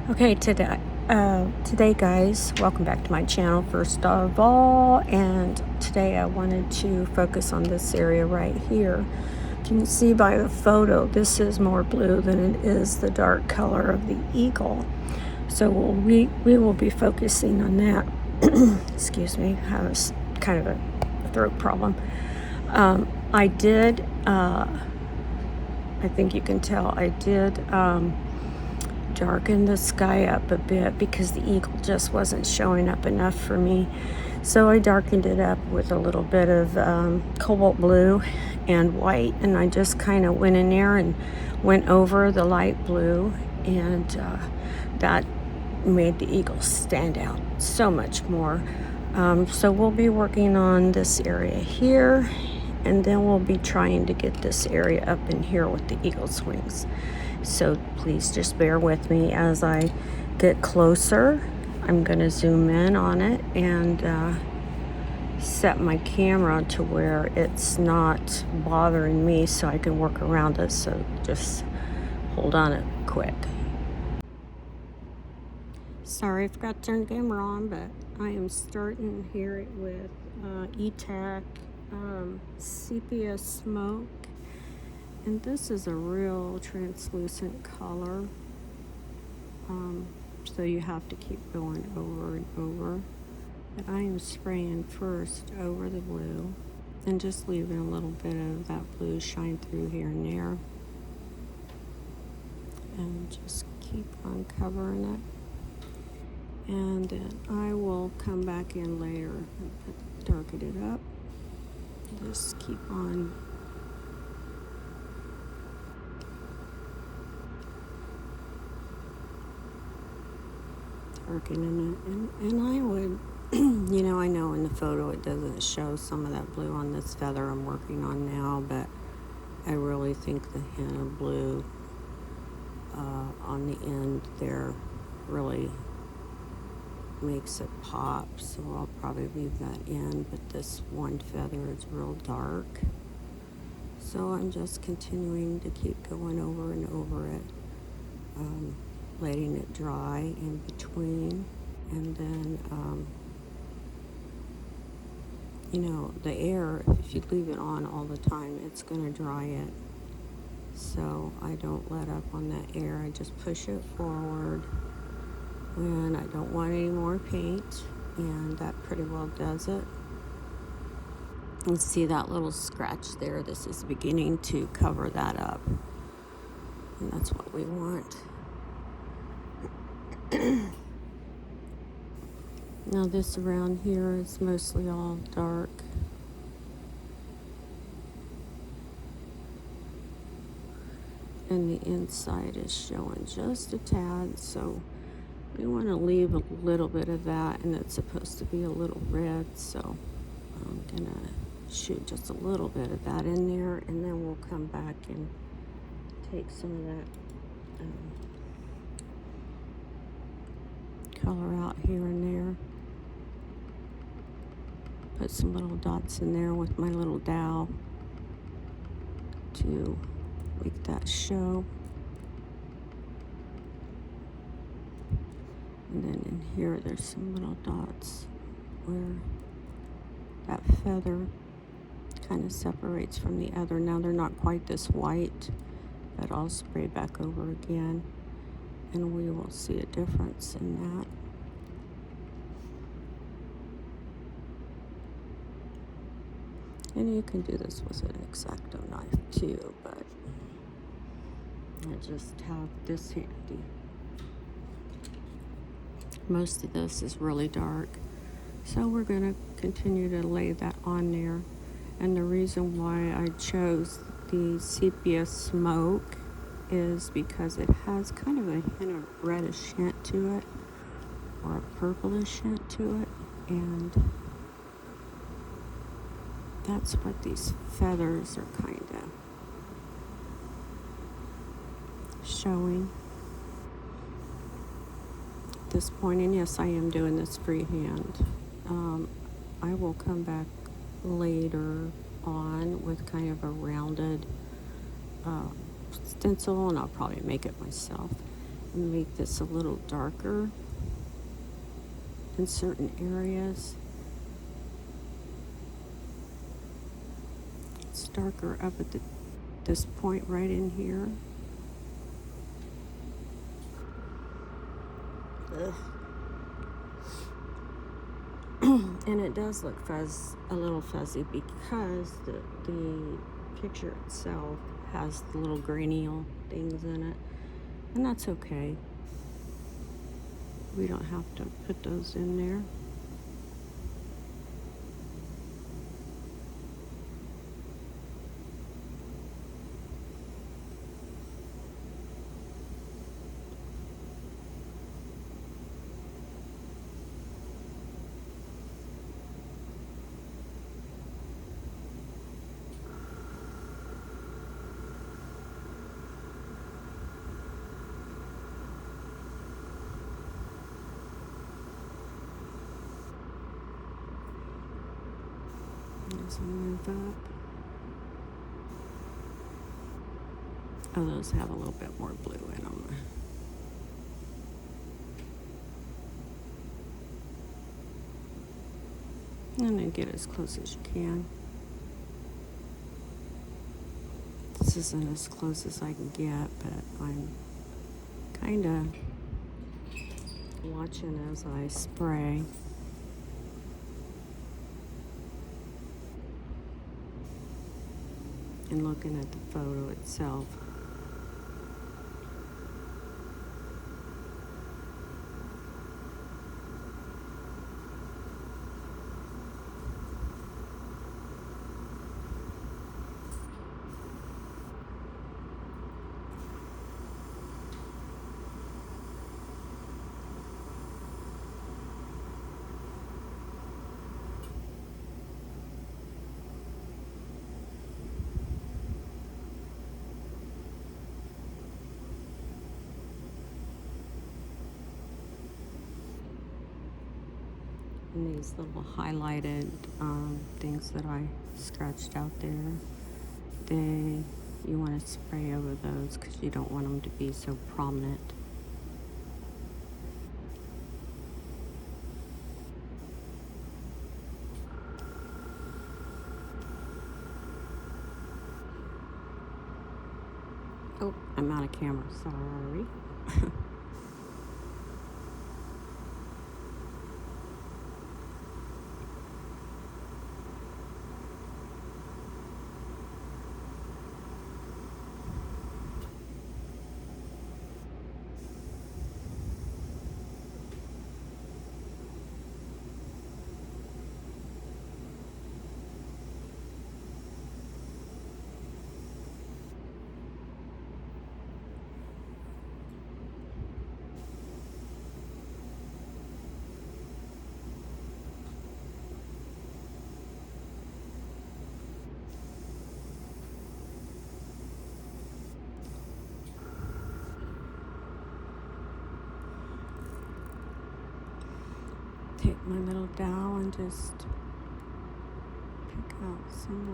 Okay, today, guys, welcome back to my channel. First of all, and today I wanted to focus on this area right here. Can you see by the photo? This is more blue than it is the dark color of the eagle. So we will be focusing on that. Excuse me, I have kind of a throat problem. I did. I think you can tell I did. Darken the sky up a bit because the eagle just wasn't showing up enough for me. So I darkened it up with a little bit of cobalt blue and white, and I just kind of went in there and went over the light blue, and that made the eagle stand out so much more. So we'll be working on this area here, and then we'll be trying to get this area up in here with the eagle's wings. So please just bear with me as I get closer. I'm going to zoom in on it and set my camera to where it's not bothering me so I can work around it. So just hold on it quick. Sorry, I forgot to turn the camera on, but I am starting here with E-Tech sepia smoke. And this is a real translucent color. So you have to keep going over and over. But I am spraying first over the blue and just leaving a little bit of that blue shine through here and there. And just keep on covering it. And then I will come back in later and darken it up. Just keep on darkening it. And I would, I know in the photo it doesn't show some of that blue on this feather I'm working on now, but I really think the hint of blue on the end there really makes it pop, so I'll probably leave that in. But this one feather is real dark, so I'm just continuing to keep going over and over it, letting it dry in between. And then the air, if you leave it on all the time, it's going to dry it. So I don't let up on that air. I just push it forward when I don't want any more paint, and that pretty well does it. You see that little scratch there? This is beginning to cover that up, and that's what we want. Now this around here is mostly all dark. And the inside is showing just a tad, so we want to leave a little bit of that, and it's supposed to be a little red, so I'm going to shoot just a little bit of that in there, and then we'll come back and take some of that color out here and there. Put some little dots in there with my little dowel to make that show. And then in here there's some little dots where that feather kind of separates from the other. Now they're not quite this white, but I'll spray back over again and we will see a difference in that. And you can do this with an X-Acto knife too, but I just have this handy. Most of this is really dark, so we're going to continue to lay that on there. And the reason why I chose the sepia smoke is because it has kind of a hint of reddish hint to it, or a purplish hint to it, and that's what these feathers are kind of showing at this point. And yes, I am doing this freehand. I will come back later on with kind of a rounded stencil, and I'll probably make it myself, make this a little darker in certain areas. It's darker up at this point right in here. And it does look a little fuzzy because the picture itself has the little grainial things in it. And that's okay. We don't have to put those in there. As I move up. Oh, those have a little bit more blue in them. And then get as close as you can. This isn't as close as I can get, but I'm kind of watching as I spray. And looking at the photo itself. And these little highlighted things that I scratched out there, you want to spray over those because you don't want them to be so prominent. Oh, I'm out of camera, sorry. Take my little dowel and just pick out some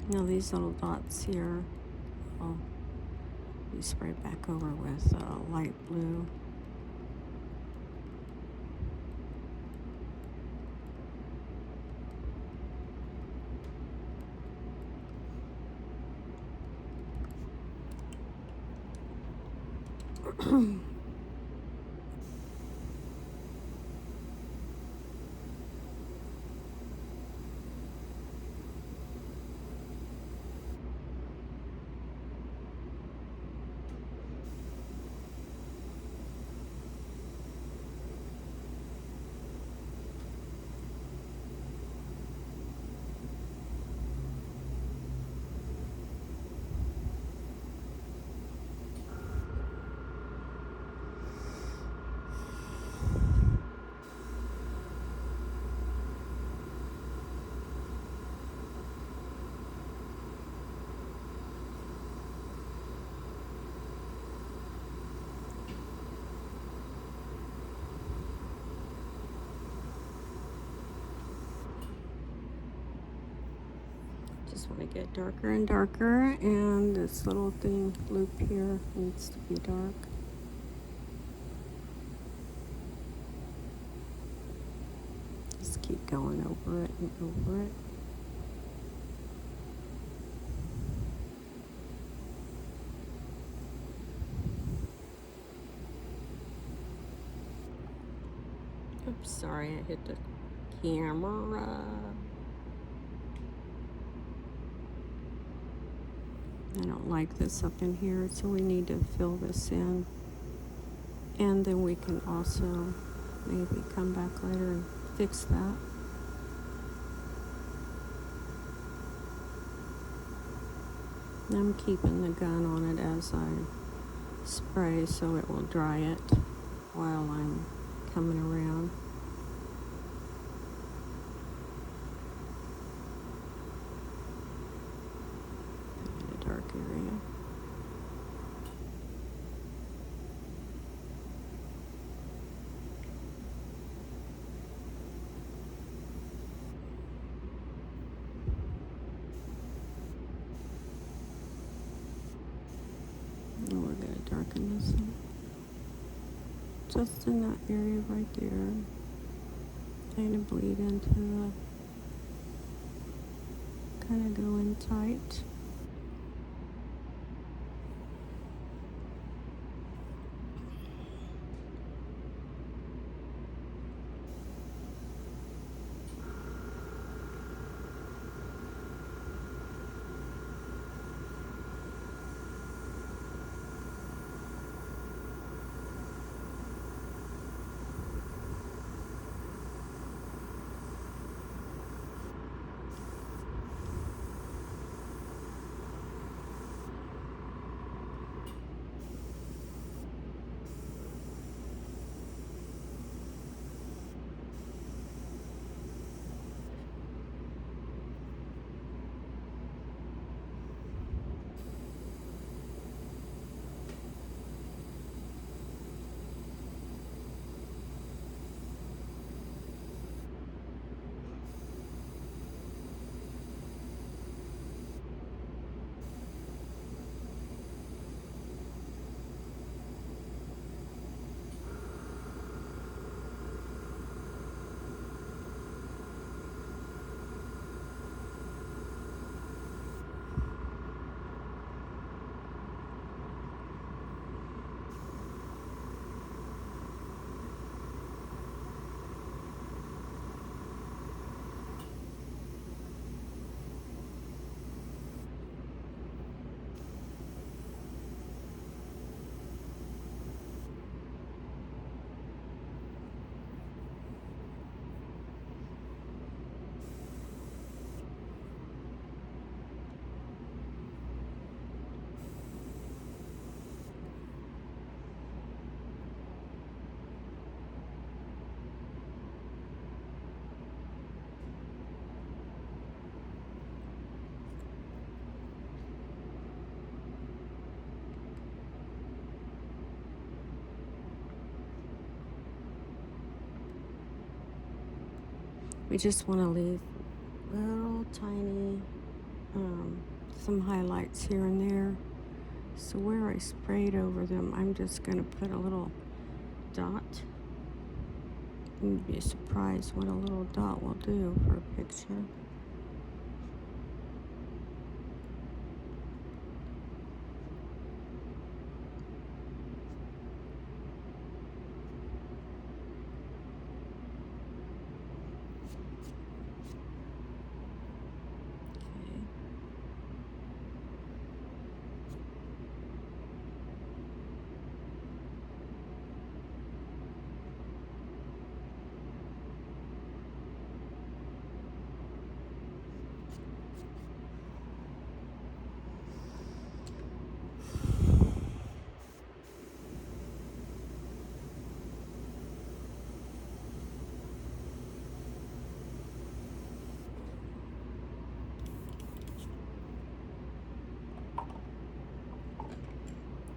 little, these little dots here. I'll be sprayed back over with light blue. just want to get darker and darker, and this little thing loop here needs to be dark. Just keep going over it and over it. Oops, sorry, I hit the camera. I don't like this up in here, so we need to fill this in. And then we can also maybe come back later and fix that. I'm keeping the gun on it as I spray so it will dry it while I'm coming around. In a dark area. And we're going to darken this up. Just in that area right there. Kind of bleed into the, kind of go in tight. We just want to leave little tiny, some highlights here and there. So where I sprayed over them, I'm just going to put a little dot. You'd be surprised what a little dot will do for a picture.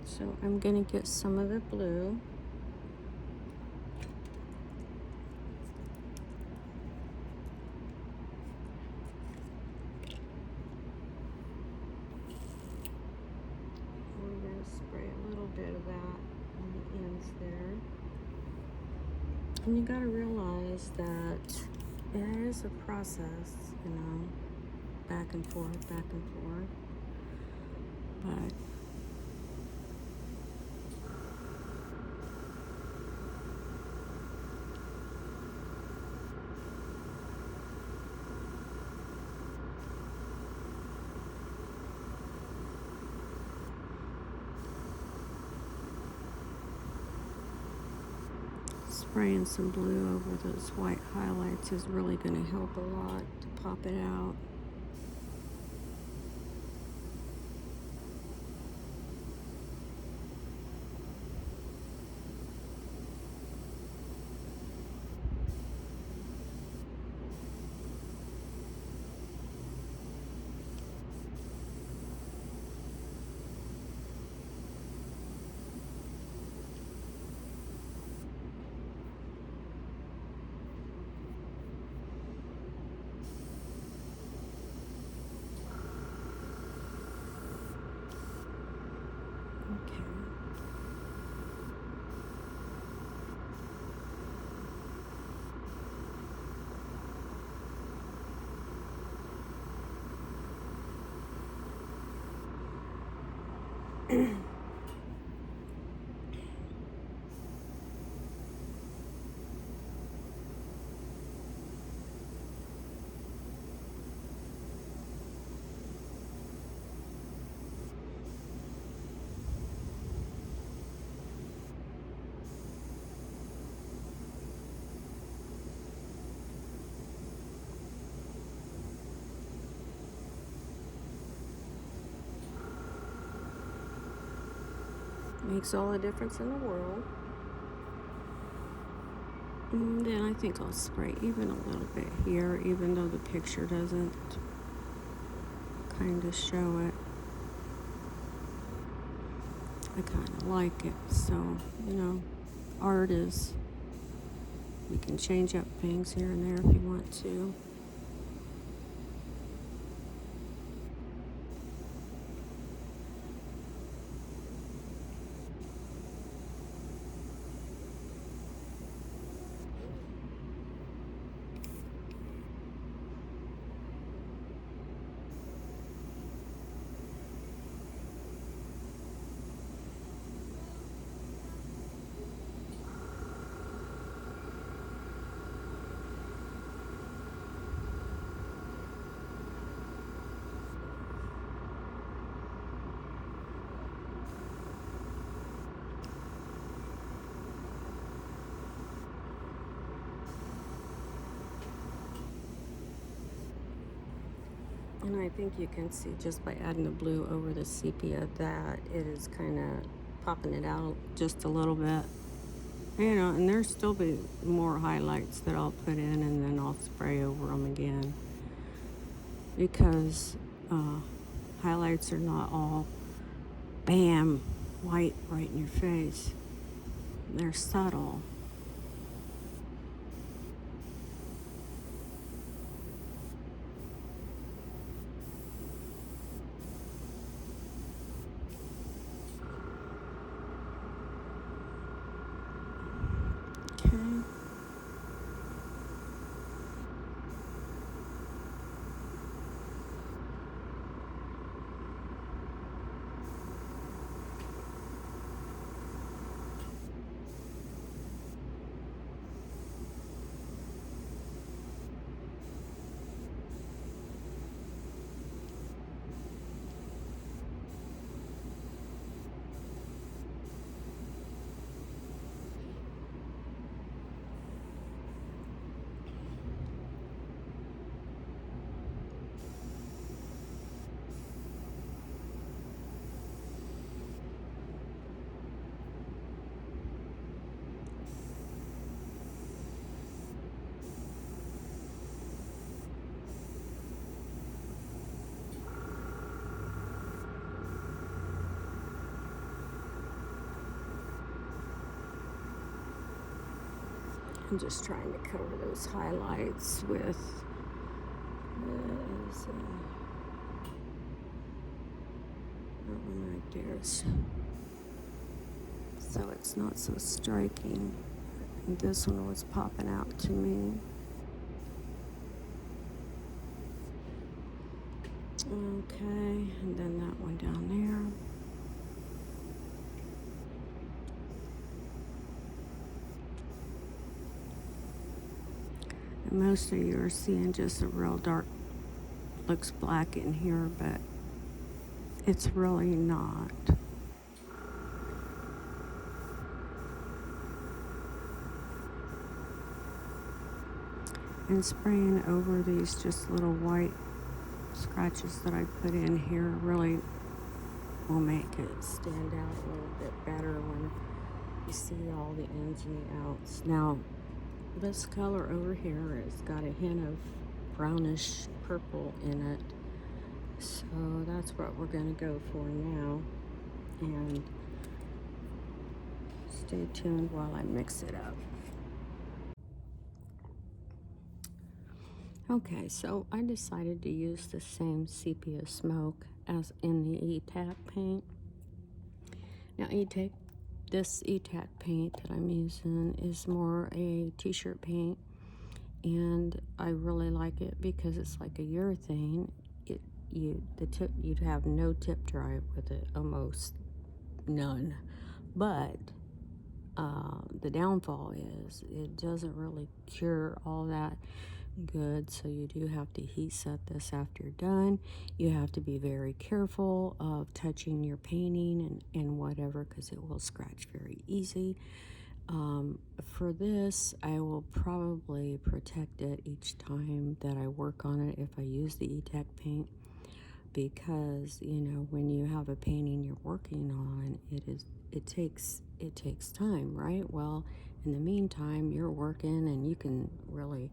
So I'm going to get some of the blue. And you gotta realize that it is a process, you know, back and forth, back and forth. But spraying some blue over those white highlights is really going to help a lot to pop it out. Makes all the difference in the world. And then I think I'll spray even a little bit here, even though the picture doesn't kind of show it. I kind of like it. So, you know, art is, you can change up things here and there if you want to. And I think you can see just by adding the blue over the sepia that it is kind of popping it out just a little bit. You know, and there'll still be more highlights that I'll put in and then I'll spray over them again. Because highlights are not all bam, white right in your face. They're subtle. I'm just trying to cover those highlights with this, that one right there, so it's not so striking. This one was popping out to me. Okay, and then that one down there. And most of you are seeing just a real dark, looks black in here, but it's really not. And spraying over these just little white scratches that I put in here really will make it stand out a little bit better when you see all the ins and the outs. Now, this color over here has got a hint of brownish purple in it. So that's what we're going to go for now. And stay tuned while I mix it up. Okay, so I decided to use the same sepia smoke as in the E-Tack paint. Now this E-Tack paint that I'm using is more a t-shirt paint, and I really like it because it's like a urethane. You'd have no tip dry with it, almost none. But the downfall is it doesn't really cure all that good, so you do have to heat set this after you're done. You have to be very careful of touching your painting and whatever, because it will scratch very easy. For this, I will probably protect it each time that I work on it if I use the E-Tack paint, because you know, when you have a painting you're working on, it takes time, right? Well, in the meantime, you're working and you can really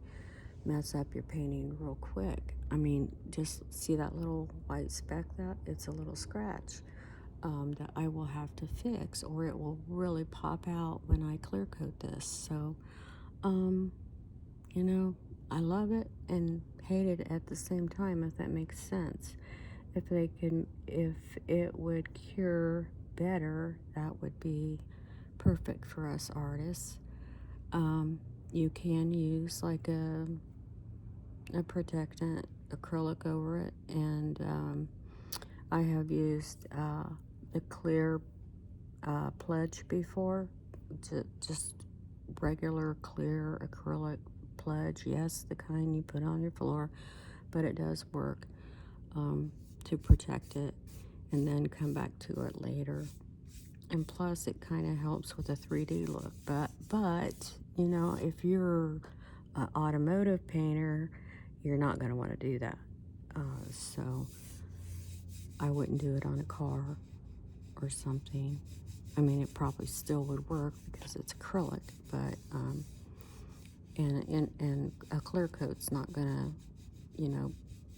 mess up your painting real quick. I mean, just see that little white speck? It's a little scratch that I will have to fix, or it will really pop out when I clear coat this. So you know, I love it and hate it at the same time, if that makes sense. If it would cure better, that would be perfect for us artists. You can use like a protectant acrylic over it, and I have used the clear pledge before, just regular clear acrylic pledge. Yes, the kind you put on your floor, but it does work to protect it and then come back to it later. And plus, it kind of helps with a 3D look. But you know, if you're an automotive painter, you're not going to want to do that. So I wouldn't do it on a car or something. I mean, it probably still would work because it's acrylic, but and a clear coat's not gonna, you know,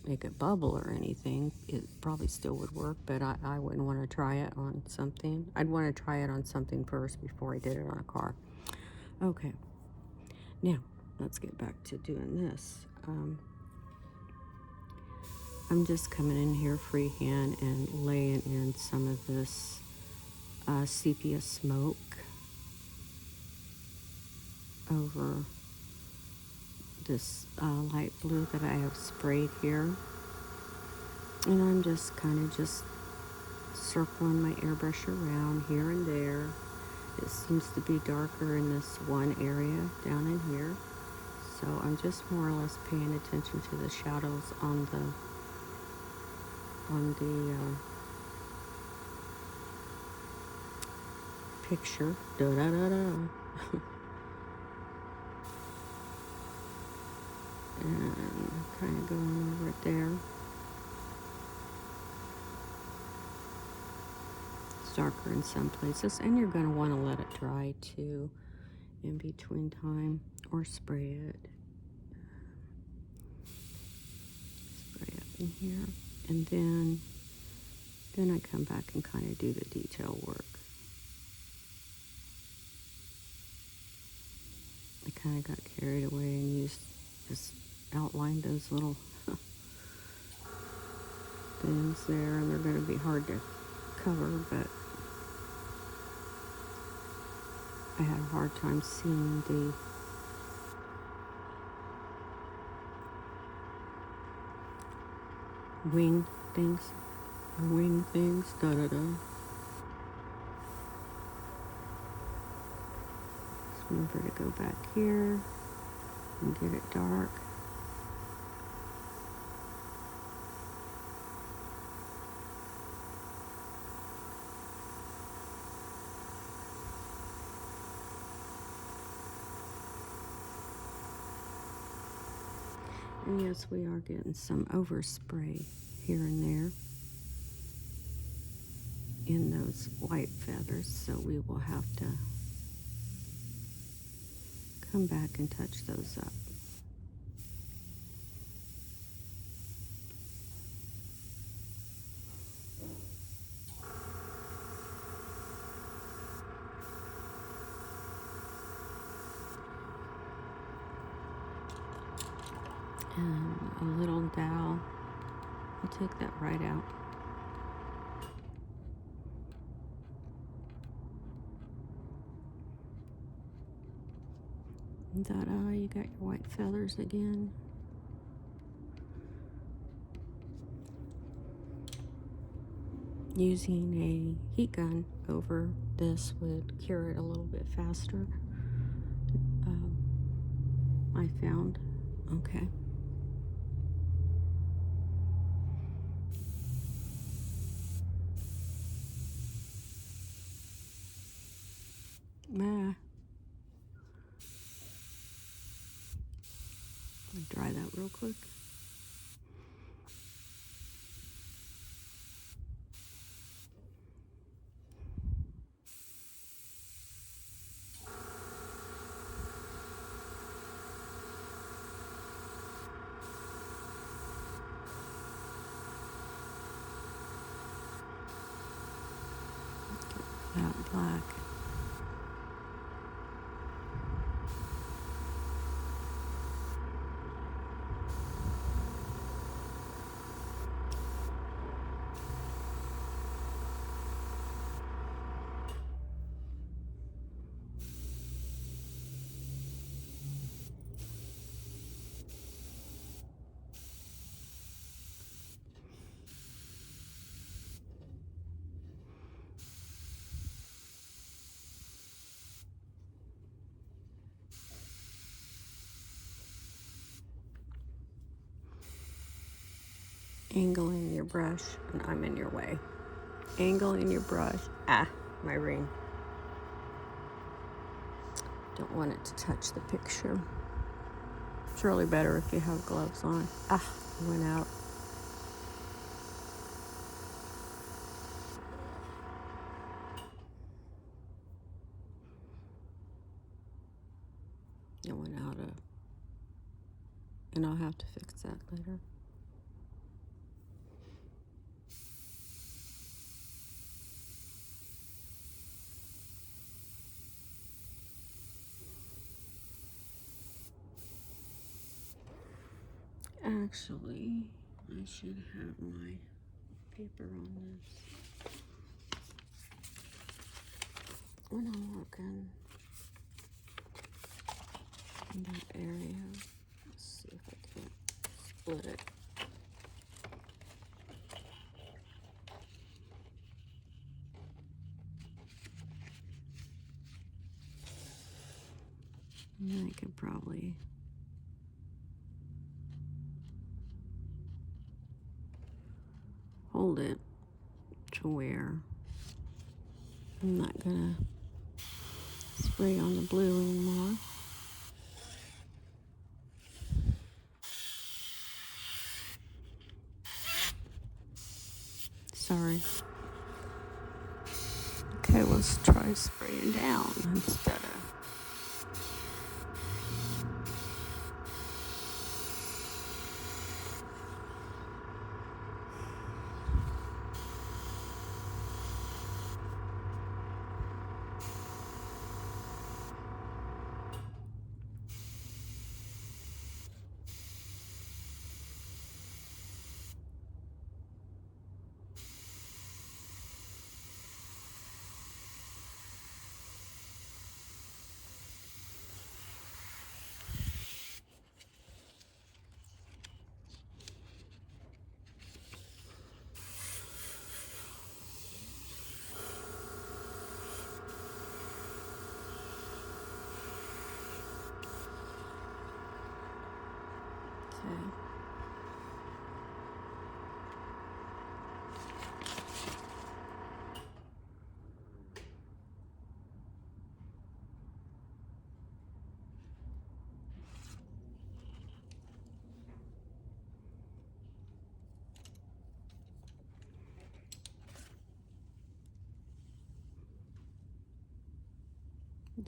make it bubble or anything. It probably still would work, but I wouldn't want to try it on something. I'd want to try it on something first before I did it on a car. Okay, now let's get back to doing this. I'm just coming in here freehand and laying in some of this sepia smoke over this light blue that I have sprayed here. And I'm just kind of just circling my airbrush around here and there. It seems to be darker in this one area down in here. So I'm just more or less paying attention to the shadows on the picture. Da da da da. And kind of going over it there. It's darker in some places, and you're going to want to let it dry too in between time, or spray it. Spray it in here, and then I come back and kind of do the detail work. I kind of got carried away and just outlined those little things there, and they're going to be hard to cover, but I had a hard time seeing the wing things. Wing things, da-da-da. Just remember to go back here and get it dark. And yes, we are getting some overspray here and there in those white feathers, so we will have to come back and touch those up. And a little dowel, I'll take that right out. Ta-da, you got your white feathers again. Using a heat gun over this would cure it a little bit faster. I found. Okay. Dry that real quick. That black. Angle in your brush, and I'm in your way. Angle in your brush. Ah, my ring. Don't want it to touch the picture. It's really better if you have gloves on. Ah, went out. It went out of, and I'll have to fix that later. Actually, I should have my paper on this when I'm working in that area. Let's see if I can split it. And I could probably hold it to where I'm not gonna spray on the blue anymore. Sorry. Okay, let's try spraying down instead of.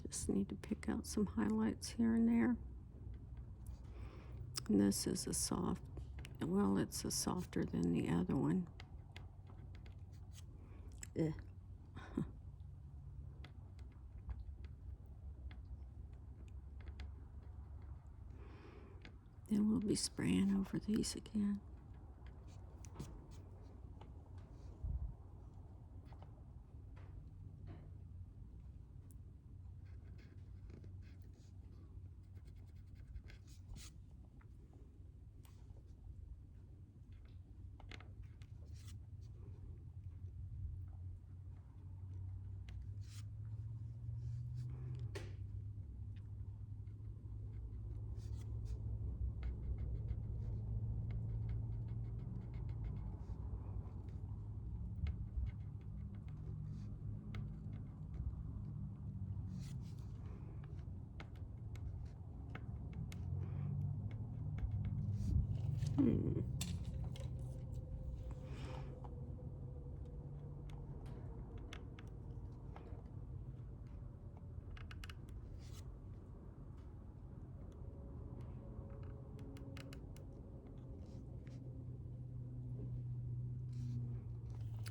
Just need to pick out some highlights here and there. And this is a soft, well, it's a softer than the other one. Ugh. Then we'll be spraying over these again.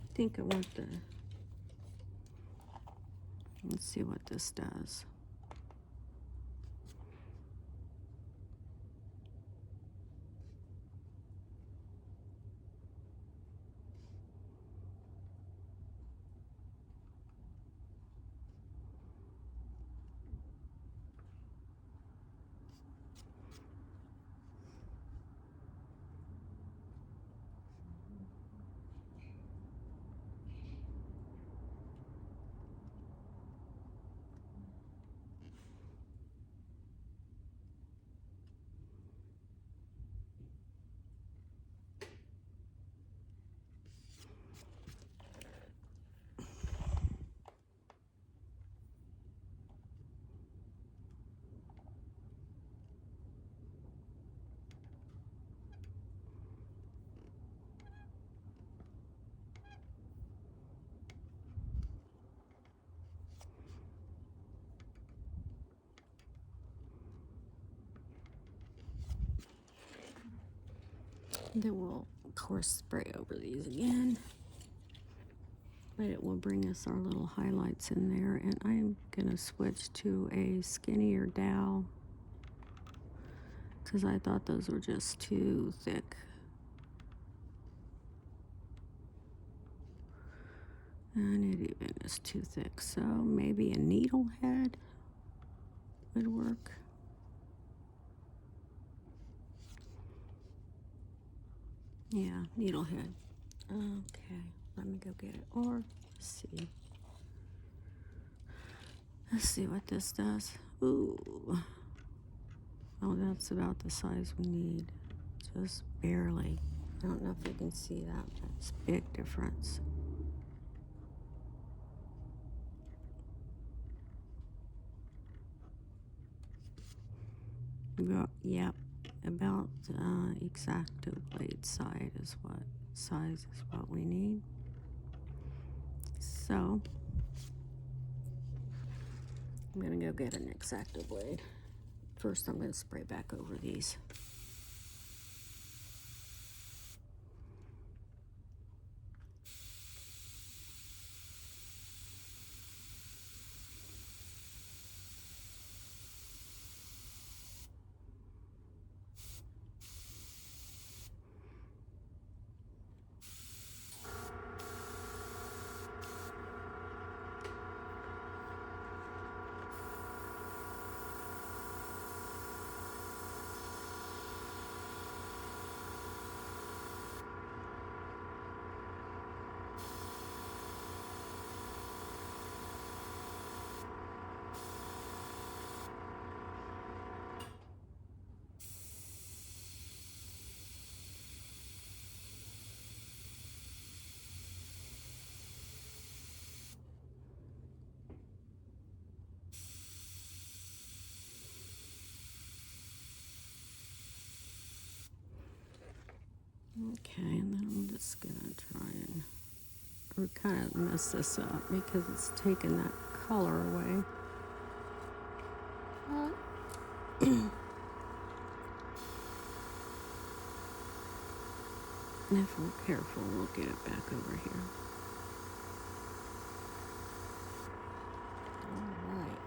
I think I want the, let's see what this does. Then we'll, of course, spray over these again. But it will bring us our little highlights in there. And I'm going to switch to a skinnier dowel, because I thought those were just too thick. And it even is too thick. So maybe a needle head would work. Yeah, needlehead. Okay, let me go get it. Or, let's see. Let's see what this does. Ooh. Oh, that's about the size we need. Just barely. I don't know if you can see that, but it's a big difference. Yep, about X-Acto blade size is what we need. So I'm gonna go get an X-Acto blade. First, I'm gonna spray back over these. Okay, and then I'm just gonna try and kind of mess this up because it's taken that color away. And if we're careful, we'll get it back over here. All right.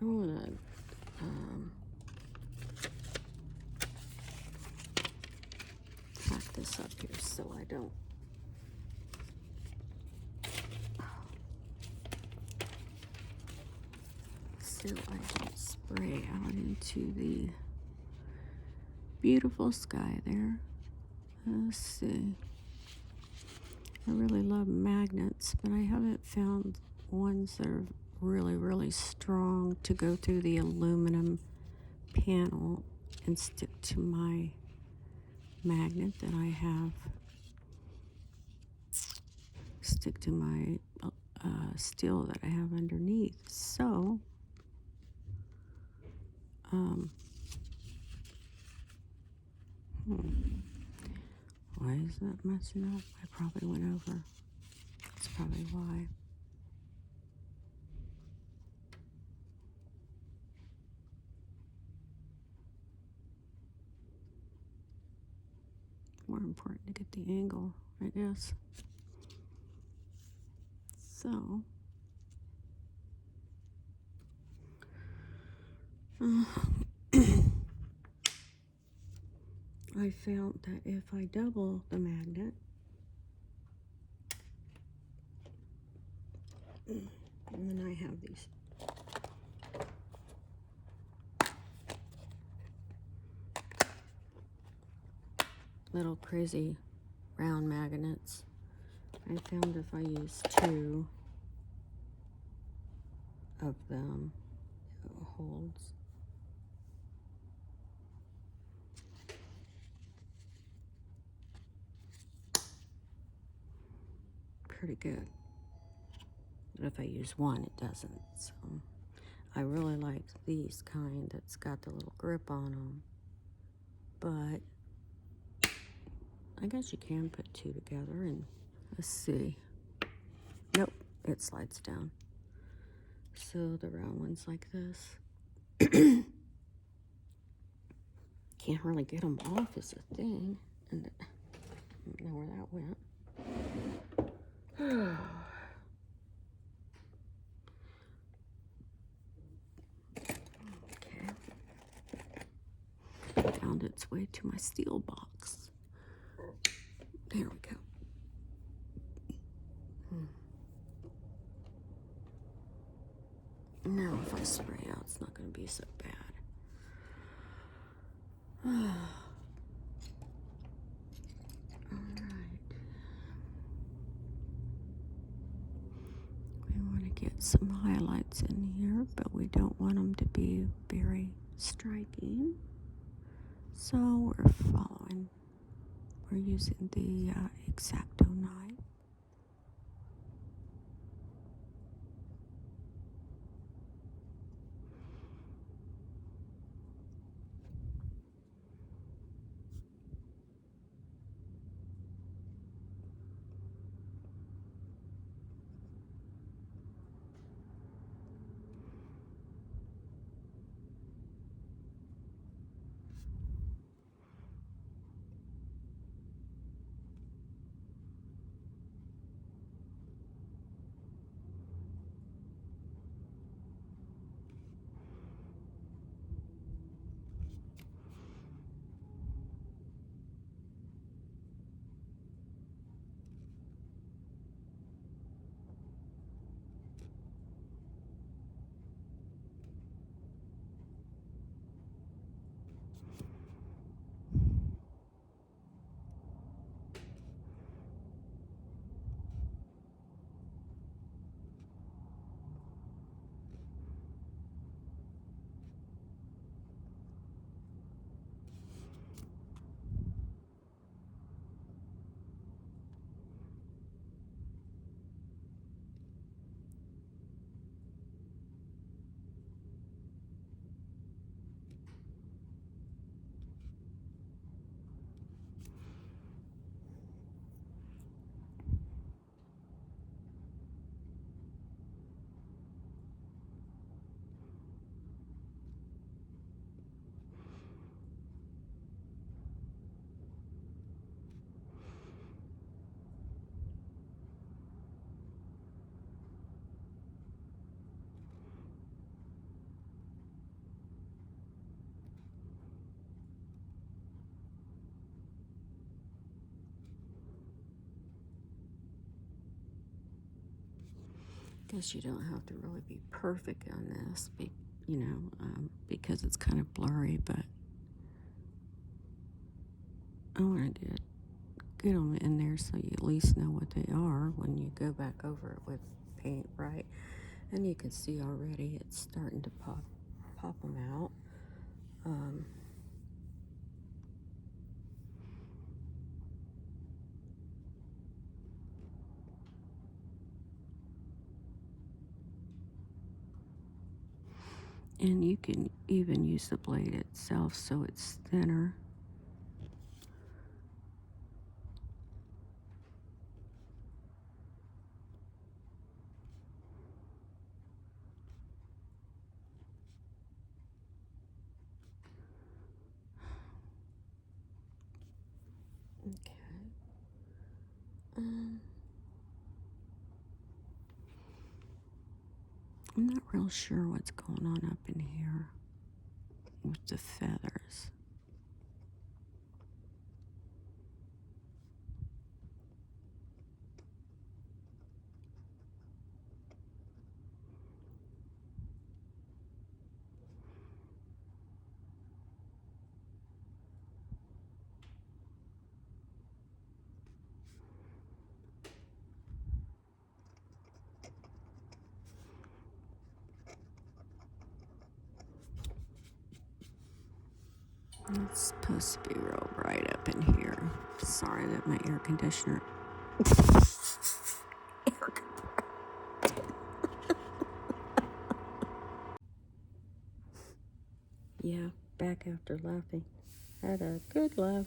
I want to pack this up here so I don't spray out into the beautiful sky there. Let's see. I really love magnets, but I haven't found ones that are really, really strong to go through the aluminum panel and stick to my magnet that I have. Stick to my steel that I have underneath. So, why is that messing up? I probably went over. That's probably why. More important to get the angle, I guess. So, I found that if I double the magnet, and then I have these little crazy round magnets. I found if I use 2 of them, it holds. Pretty good. But if I use 1, it doesn't. So I really like these kind that's got the little grip on them. But I guess you can put 2 together and let's see. Nope, it slides down. So the round ones like this. Can't really get them off is the thing. And I don't know where that went. Okay. Found its way to my steel box. There we go. Now if I spray out, it's not going to be so bad. Get some highlights in here, but we don't want them to be very striking. So we're we're using the X-Acto knife. Guess you don't have to really be perfect on this, because it's kind of blurry, but I want to get them in there so you at least know what they are when you go back over it with paint, right? And you can see already it's starting to pop them out. And you can even use the blade itself so it's thinner. Okay. I'm not real sure what's going on up in here with the feathers. It's supposed to be real bright up in here. Sorry that my air conditioner. Yeah, back after laughing. Had a good laugh.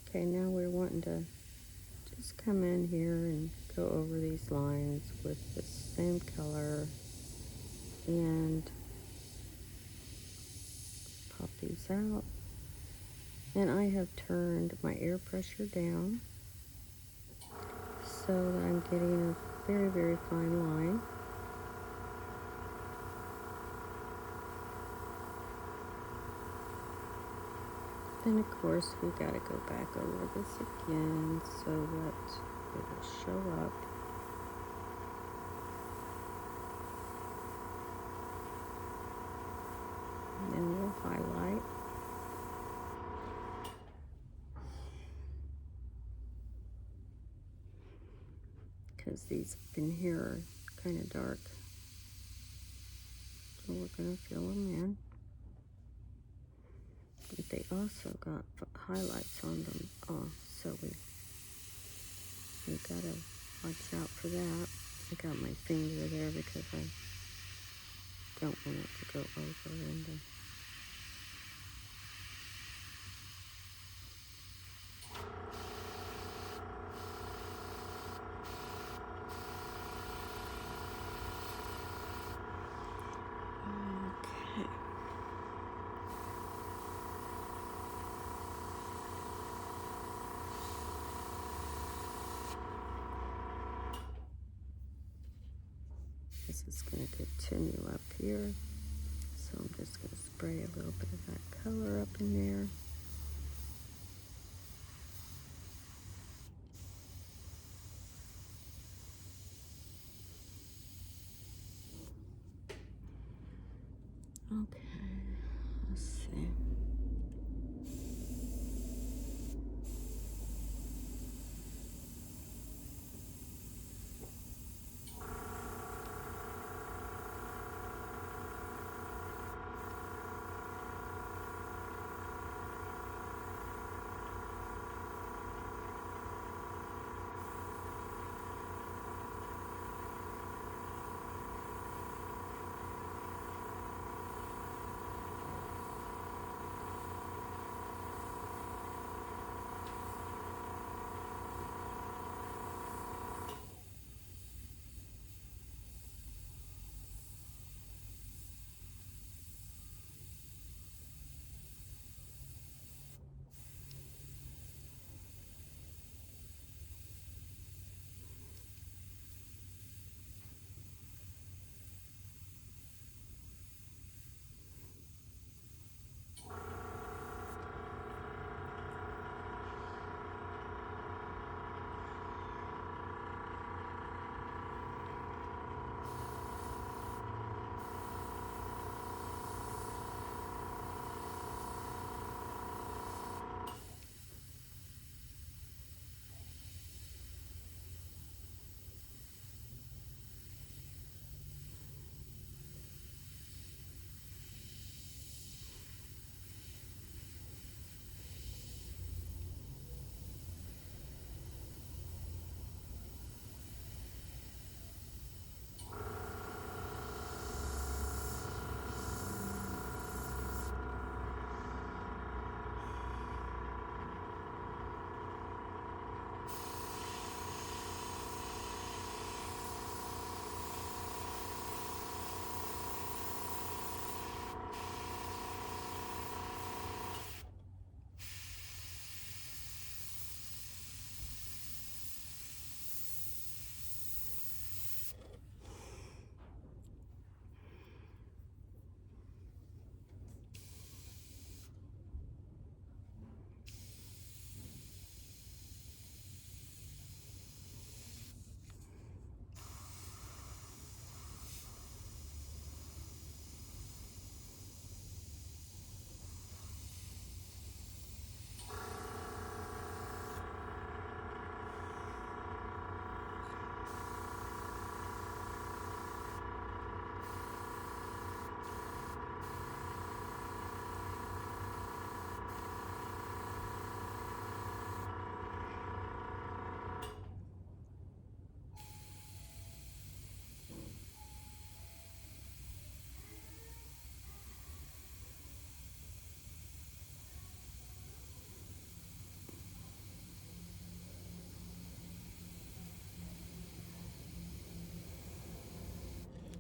Okay, now we're wanting to just come in here and go over these lines with the same color and pop these out. And I have turned my air pressure down so that I'm getting a very, very fine line. Then of course we got to go back over this again so that it will show up. And then we'll highlight. Because these up in here are kind of dark. So we're going to fill them in. But they also got highlights on them So we gotta watch out for that. I got my finger there because I don't want it to go over into. Okay. This is going to continue up here. So I'm just going to spray a little bit of that color up in there. Okay, let's see.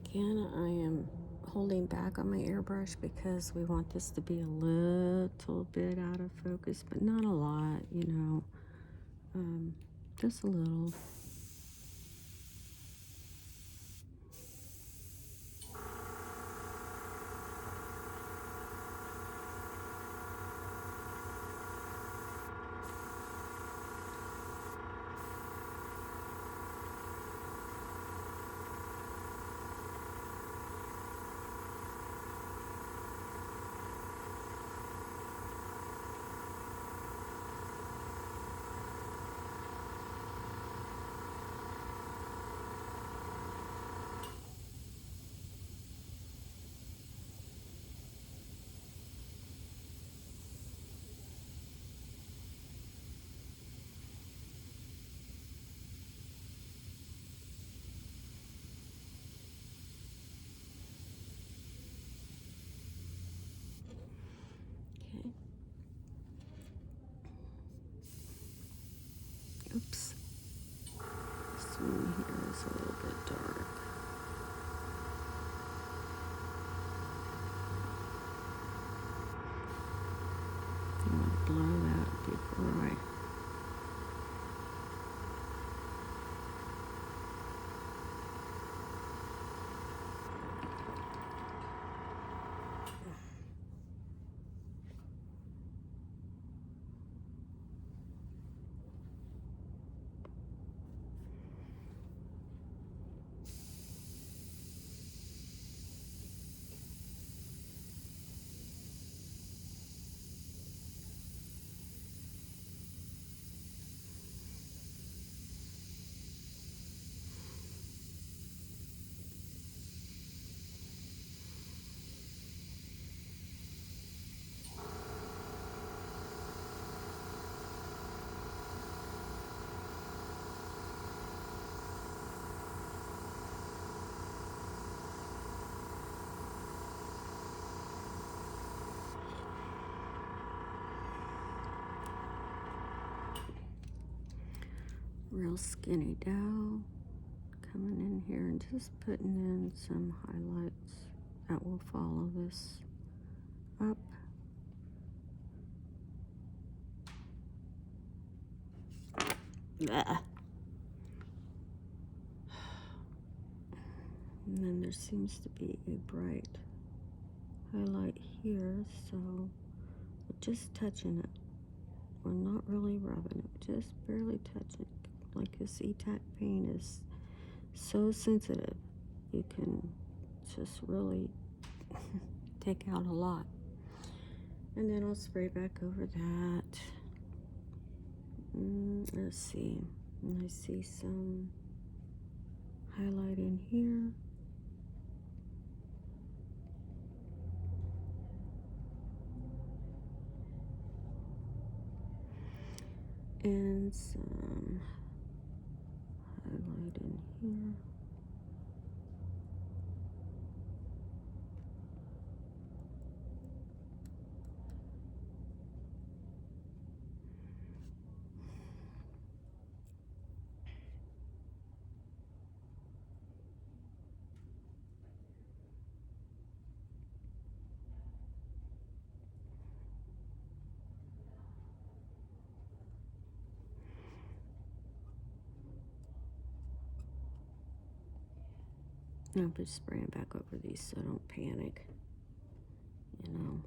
Again, I am holding back on my airbrush because we want this to be a little bit out of focus, but not a lot, you know, just a little. real skinny dough. Coming in here and just putting in some highlights that will follow this up. Blah. And then there seems to be a bright highlight here, so we're just touching it. We're not really rubbing it, just barely touching it. Like this E-Tac paint is so sensitive, you can just really take out a lot. And then I'll spray back over that. Let's see. And I see some highlight in here. And some highlight in here. I'm just spraying back over these so I don't panic, you know.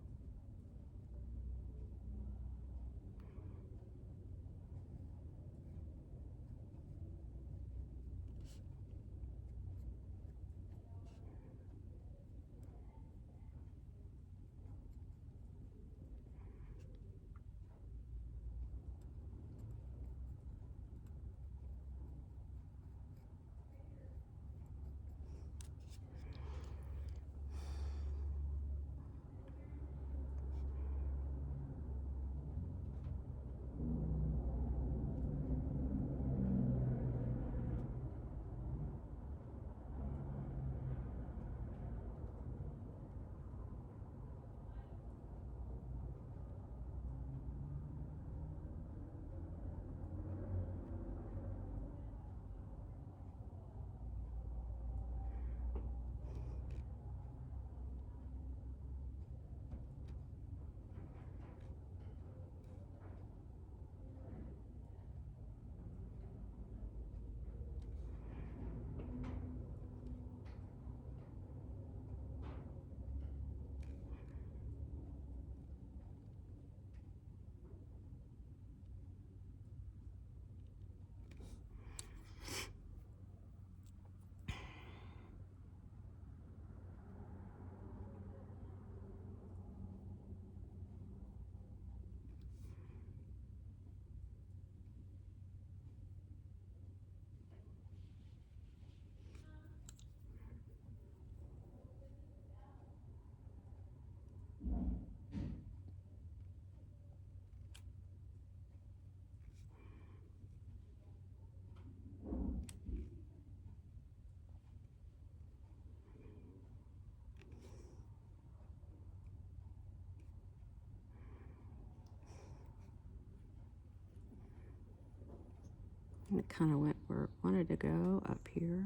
And it kind of went where it wanted to go up here.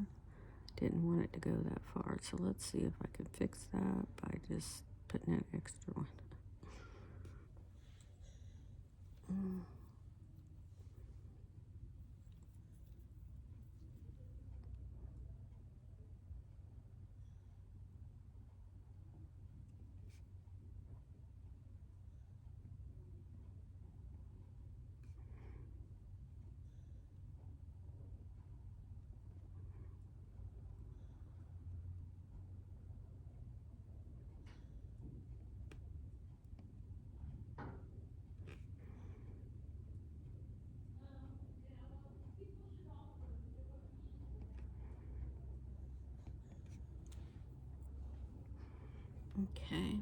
Didn't want it to go that far. So let's see if I can fix that by just putting an extra one. Okay.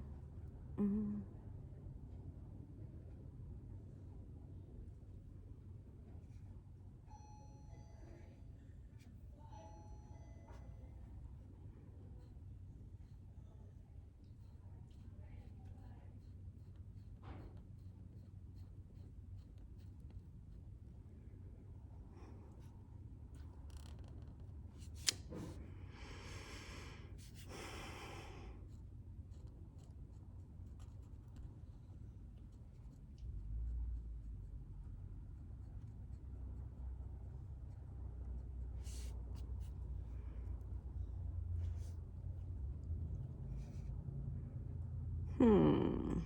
Hmm.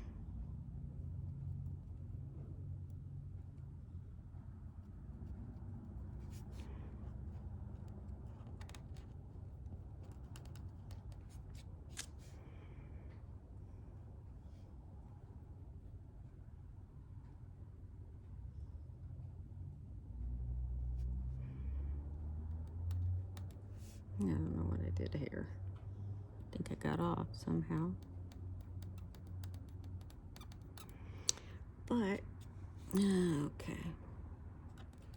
I don't know what I did here. I think I got off somehow. But, okay.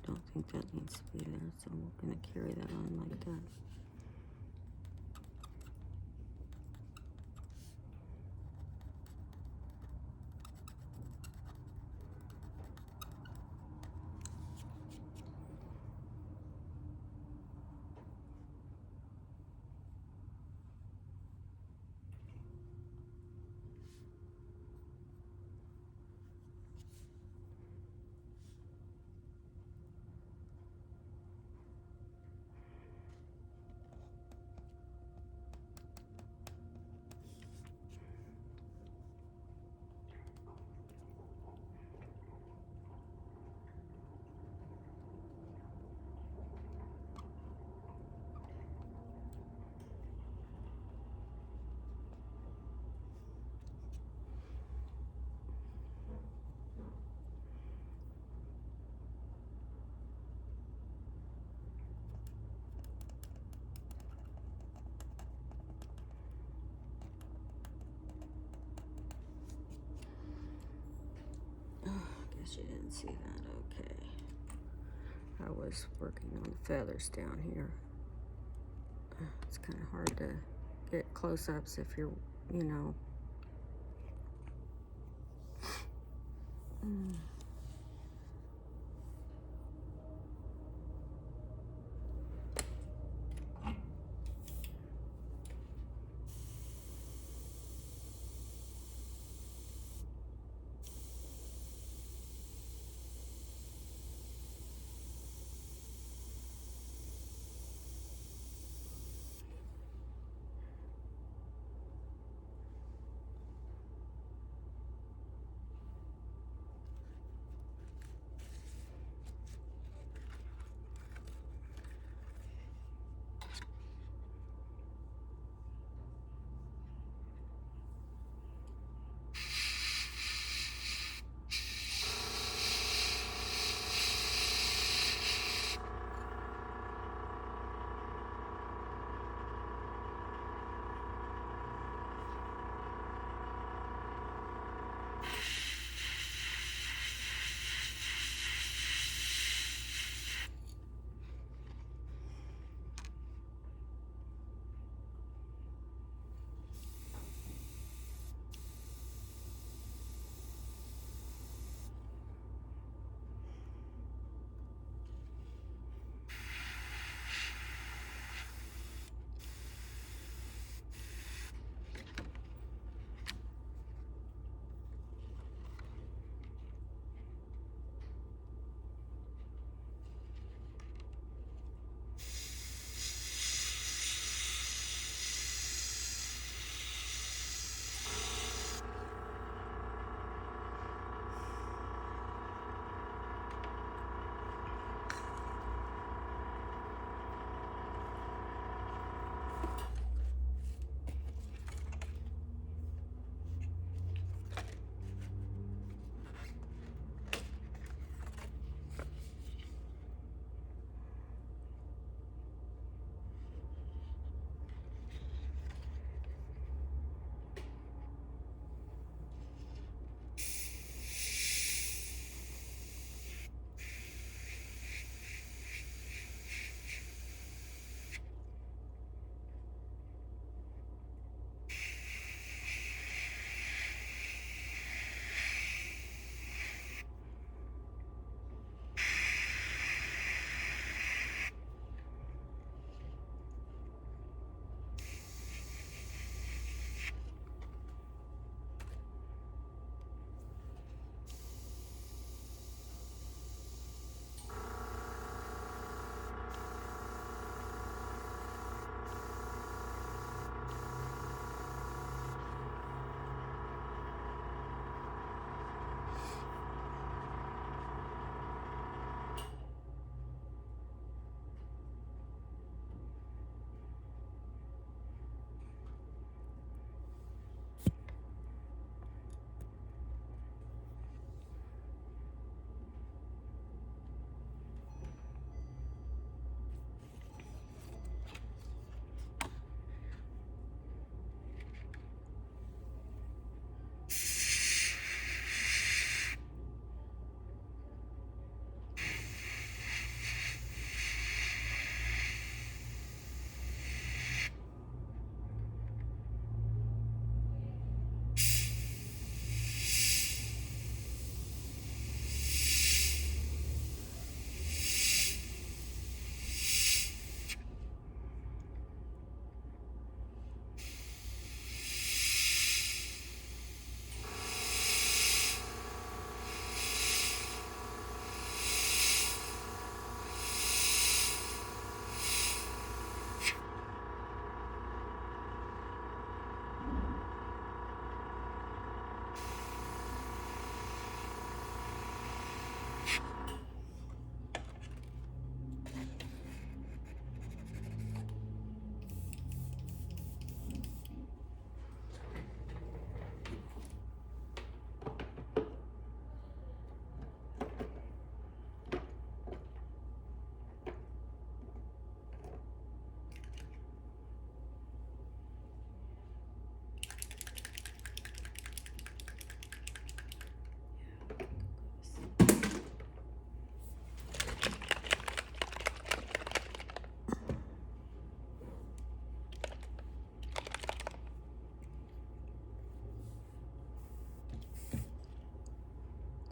Don't think that needs to be there, so we're going to carry that on like that. Guess you didn't see that. Okay. I was working on the feathers down here. It's kind of hard to get close-ups if you're, you know.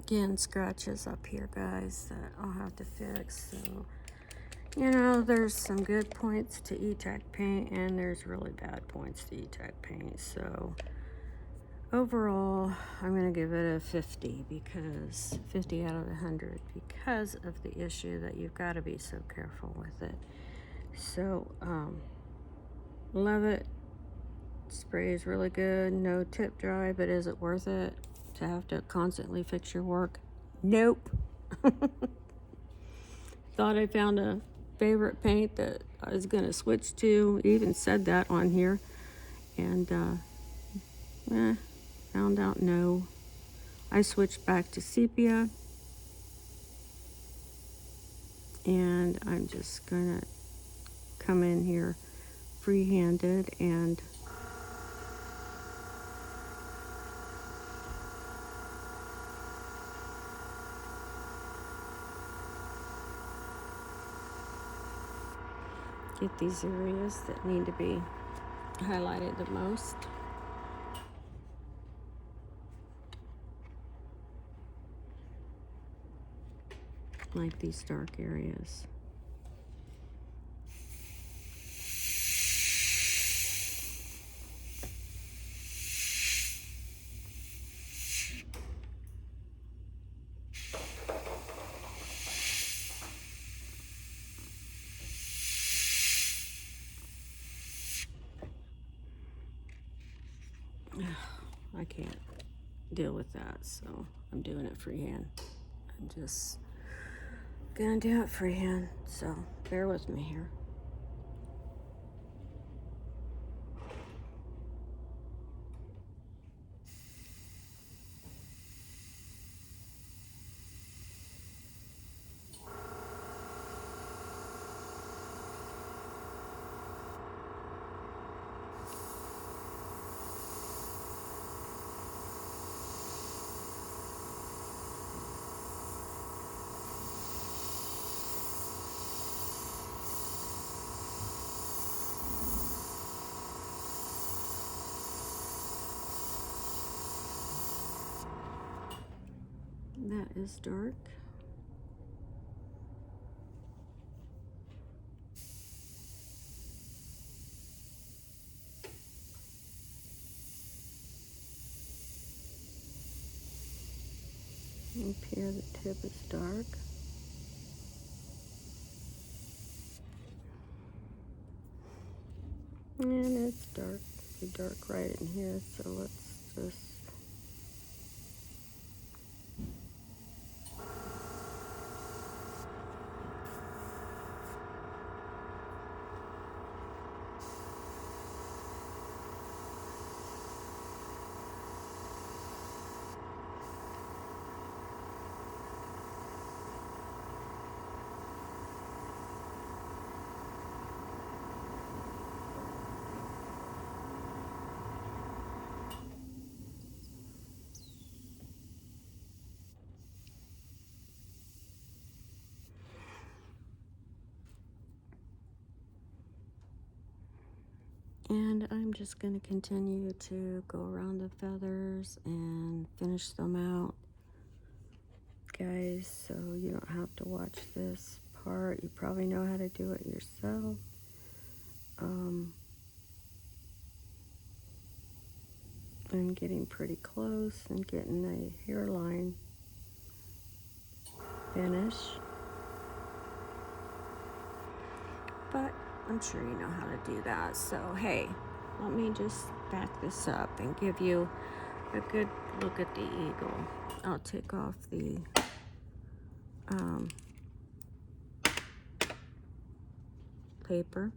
Again, scratches up here, guys, that I'll have to fix. So, you know, there's some good points to E-Tack paint, and there's really bad points to E-Tack paint. So, overall, I'm going to give it a 50 because 50 out of 100 because of the issue that you've got to be so careful with it. So, love it. Spray is really good. No tip dry, but is it worth it to have to constantly fix your work? Nope. Thought I found a favorite paint that I was going to switch to. Even said that on here. And, found out no. I switched back to sepia. And I'm just going to come in here free-handed and get these areas that need to be highlighted the most. Like these dark areas. I can't deal with that, so I'm doing it freehand. I'm just gonna do it freehand, so bear with me here. That is dark. Up here the tip is dark. And it's dark. Pretty dark right in here, so let's just and I'm just going to continue to go around the feathers and finish them out, guys, so you don't have to watch this part. You probably know how to do it yourself. I'm getting pretty close and getting the hairline finish, but I'm sure you know how to do that. So hey, let me just back this up and give you a good look at the eagle. I'll take off the paper,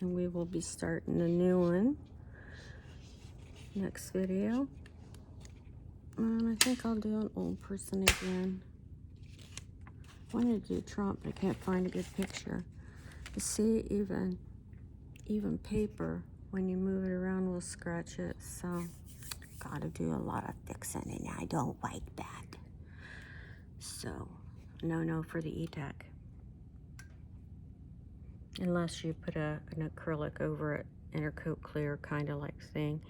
and we will be starting a new one next video. And I think I'll do an old person again. I wanted to do Trump, but I can't find a good picture. You see, even paper, when you move it around, will scratch it. So gotta do a lot of fixing, and I don't like that. So no for the E-Tack. Unless you put an acrylic over it, intercoat clear kind of like thing.